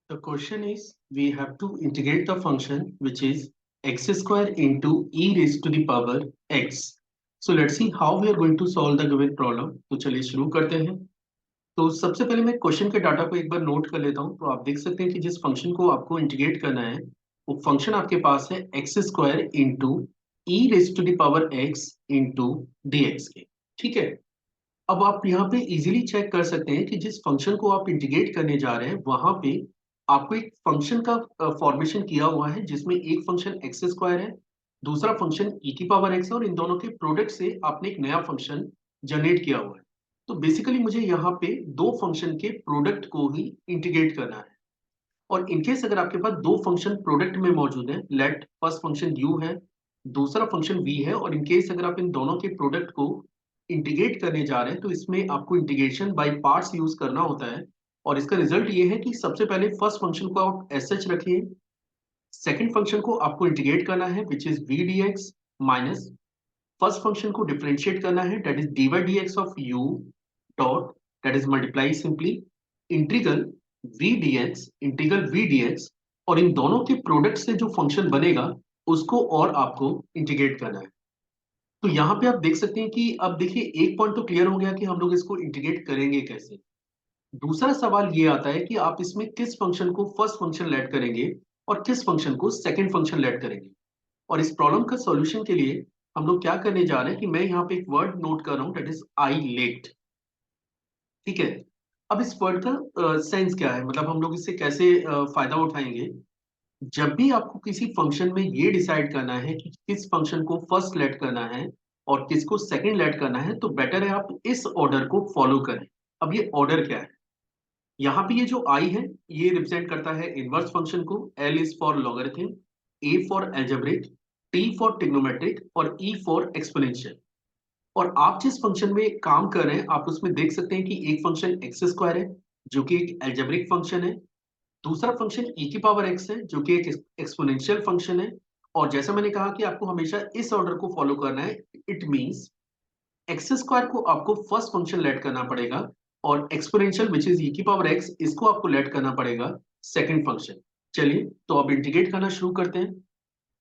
The question is, we have to integrate the function which is x square into e raised to the power x. So let's see how we are going to solve the given problem. तो चलिए शुरू करते हैं। तो सबसे पहले मैं question के डाटा को एक बार नोट कर लेता हूँ। तो आप देख सकते हैं कि जिस फंक्शन को आपको इंटीग्रेट करना है वो फंक्शन आपके पास है x square into e raise to the power x into d x के। ठीक है। अब आप यहाँ पे इजीली चेक कर सकते हैं कि जिस फंक्शन को आप इंटीग्रेट करने जा रहे हैं वहां पे आपको एक फंक्शन का फॉर्मेशन किया हुआ है जिसमें एक फंक्शन एक्स स्क्वायर है, दूसरा फंक्शन ई की पावर एक्स है और इन दोनों के प्रोडक्ट से आपने एक नया फंक्शन जनरेट किया हुआ है। तो बेसिकली मुझे यहाँ पे दो फंक्शन के प्रोडक्ट को ही इंटीग्रेट करना है। और इनकेस अगर आपके पास दो फंक्शन प्रोडक्ट में मौजूद है, लेट फर्स्ट फंक्शन यू है, दूसरा फंक्शन वी है, और इनकेस अगर आप इन दोनों के प्रोडक्ट को इंटीग्रेट करने जा रहे हैं तो इसमें आपको इंटीग्रेशन बाय पार्ट्स यूज करना होता है। और इसका रिजल्ट ये है कि सबसे पहले फर्स्ट फंक्शन को आप एस एच रखिए, सेकेंड फंक्शन को आपको इंटीग्रेट करना है which is v d x minus first function को डिफरेंशिएट करना है that is d by d x of u dot that is multiply simply integral v d x integral v d x, और इन दोनों के product से जो function बनेगा उसको और आपको इंटीग्रेट करना है। तो यहाँ पे आप देख सकते हैं कि अब देखिए एक पॉइंट तो क्लियर हो गया कि हम लोग इसको इंटीग्रेट करेंगे कैसे। दूसरा सवाल ये आता है कि आप इसमें किस फंक्शन को फर्स्ट फंक्शन लेट करेंगे और किस फंक्शन को सेकंड फंक्शन लेट करेंगे। और इस प्रॉब्लम का सॉल्यूशन के लिए हम लोग क्या करने जा रहे हैं कि मैं यहाँ पे एक वर्ड नोट कर रहा हूँ दैट इज आई लेट। ठीक है। अब इस वर्ड का सेंस क्या है, मतलब हम लोग इससे कैसे फायदा उठाएंगे। जब भी आपको किसी फंक्शन में ये डिसाइड करना है कि किस फंक्शन को फर्स्ट लेट करना है और किसको सेकंड लेट करना है तो बेटर है आप इस ऑर्डर को फॉलो करें। अब ये ऑर्डर क्या है, यहाँ पे ये जो आई है ये रिप्रेजेंट करता है इनवर्स फंक्शन को, L is for logarithm, A for algebraic, T for trigonometric और ई फॉर एक्सपोनेंशियल। और आप जिस फंक्शन में काम कर रहे हैं आप उसमें देख सकते हैं कि एक फंक्शन एक्स स्क्वायर है जो कि एक एल्जेब्रिक फंक्शन है, दूसरा फंक्शन e की पावर x है जो कि एक एक्सपोनेंशियल फंक्शन है। और जैसा मैंने कहा कि आपको हमेशा इस ऑर्डर को फॉलो करना है। इट मींस एक्स स्क्वायर को आपको फर्स्ट फंक्शन लेट करना पड़ेगा और एक्सपोनेंशियल विच इज e की पावर x इसको आपको लेट करना पड़ेगा सेकंड फंक्शन। चलिए तो अब इंटीग्रेट करना शुरू करते हैं।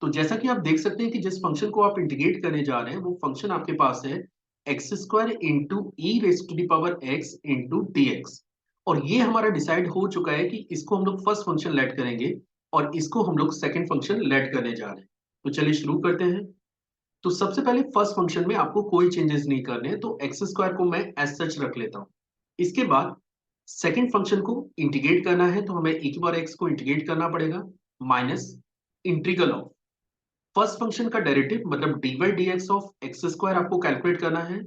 तो जैसा कि आप देख सकते हैं कि जिस फंक्शन को आप इंटीग्रेट करने जा रहे हैं वो फंक्शन आपके पास है x square into e raise to the power x into d x. और ये हमारा डिसाइड हो चुका है कि इसको हम लोग फर्स्ट फंक्शन लेट करेंगे और इसको हम लोग सेकंड फंक्शन लेट करने जा रहे हैं। तो चलिए शुरू करते हैं। तो सबसे पहले फर्स्ट फंक्शन में आपको कोई चेंजेस नहीं करने हैं, तो एक्स स्क्वायर को मैं एज सच रख लेता हूं। इसके बाद सेकंड फंक्शन को इंटीग्रेट करना है तो हमें e की पावर x को इंटीग्रेट करना पड़ेगा minus integral of first function का डेरिवेटिव मतलब D by d x of x square आपको कैलकुलेट करना है।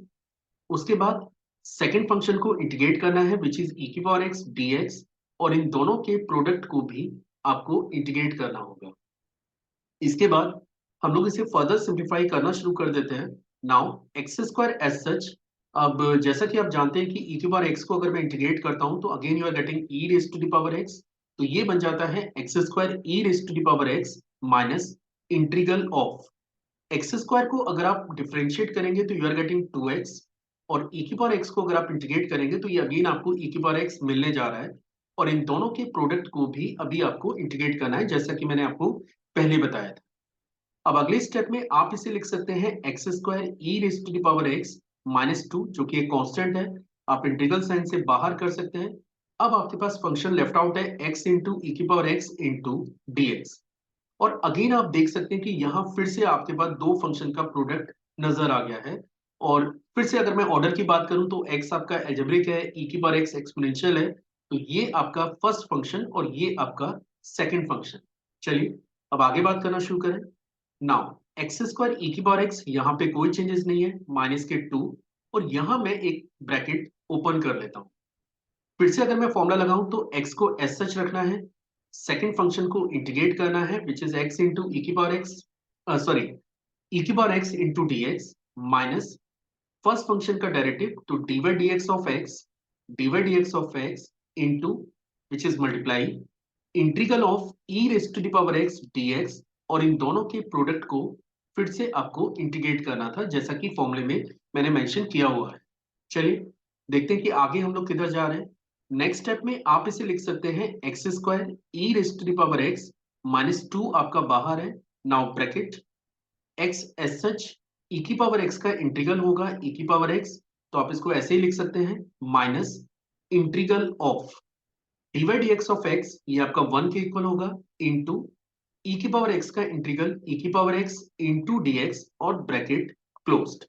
उसके बाद सेकंड फंक्शन को इंटीग्रेट करना है विच इज e की पावर x dx, और इन दोनों के प्रोडक्ट को भी आपको इंटीग्रेट करना होगा। इसके बाद हम लोग इसे फर्दर सिंप्लीफाई करना शुरू कर देते हैं। Now x square as such, अब जैसा कि आप जानते हैं कि e की पावर x को अगर मैं इंटीग्रेट करता हूं तो again you are getting e raise to the power x। तो ये बन जाता है x square e raise to the power x minus integral of x square को अगर आप डिफरेंशिएट करेंगे तो यू आर गेटिंग 2x, और e की पावर x को अगर आप इंटीग्रेट करेंगे तो ये अगेन आपको e की पावर x मिलने जा रहा है। और इन दोनों के प्रोडक्ट को भी अभी आपको इंटीग्रेट करना है जैसा कि मैंने आपको पहले बताया था। अब अगले स्टेप में आप इसे लिख सकते हैं x square e raise to the power x minus two, जो कि एक कांस्टेंट है, आप इंटीग्रल साइन से बाहर कर सकते हैं। अब आपके पास फंक्शन लेफ्ट आउट है एक्स इंटू ई की power x into d x. और अगेन आप देख सकते हैं कि यहाँ फिर से आपके पास दो फंक्शन का प्रोडक्ट नजर आ गया है। और फिर से अगर मैं ऑर्डर की बात करूं तो x आपका एल्जेब्रिक है, e की पावर x एक्सपोनेंशियल है, तो ये आपका फर्स्ट फंक्शन और ये आपका सेकंड फंक्शन। चलिए अब आगे बात करना शुरू करें। नाउ एक्स स्क्वायर ई की पावर x, यहाँ पे कोई चेंजेस नहीं है, माइनस के 2, और यहाँ मैं एक ब्रैकेट ओपन कर लेता हूँ। फिर से अगर मैं फॉर्मूला लगाऊं तो x को एस सच रखना है, सेकंड फंक्शन को इंटीग्रेट करना है which is x into e की पावर x, सॉरी ई की power x into d x minus first function का डेरिवेटिव तो d by d x of x, d by d x of x into which is multiply integral of e raise to the power x dx, और इन दोनों के product को फिर से आपको इंटीग्रेट करना था जैसा कि फॉर्मूले में मैंने मेंशन किया हुआ है। चलिए देखते हैं कि आगे हम लोग किधर जा रहे हैं। नेक्स्ट स्टेप में आप इसे लिख सकते हैं x square e raise to the power x minus 2 आपका बाहर है। Now bracket x as such e की पावर एक्स का इंटीग्रल होगा ई की पावर एक्स, तो आप इसको ऐसे ही लिख सकते हैं minus integral of D by d x of x, ये आपका 1 के इक्वल होगा, इंटू ई की पावर एक्स का इंटीग्रल ई की power x into d x और ब्रैकेट क्लोज्ड।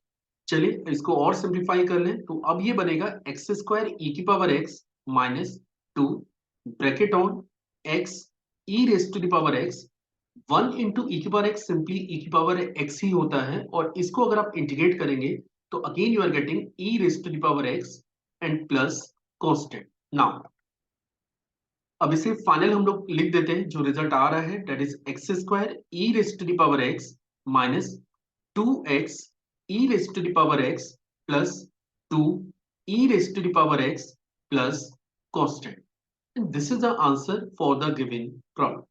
चलिए इसको और सिंप्लीफाई कर लें, तो अब ये बनेगा एक्स स्क्वायर ई की power x minus 2 bracket on x e raise to the power x 1 into e की पावर एक्स सिंपली ई की पावर एक्स ही होता है, और इसको अगर आप इंटीग्रेट करेंगे तो again you are getting e raise to the power x and plus constant. Now अब इसे फाइनल हम लोग लिख देते हैं, जो रिजल्ट आ रहा है that is x square e raise to the power x minus 2x e raised to the power x plus 2 e raised to the power x plus constant. And this is the answer for the given problem.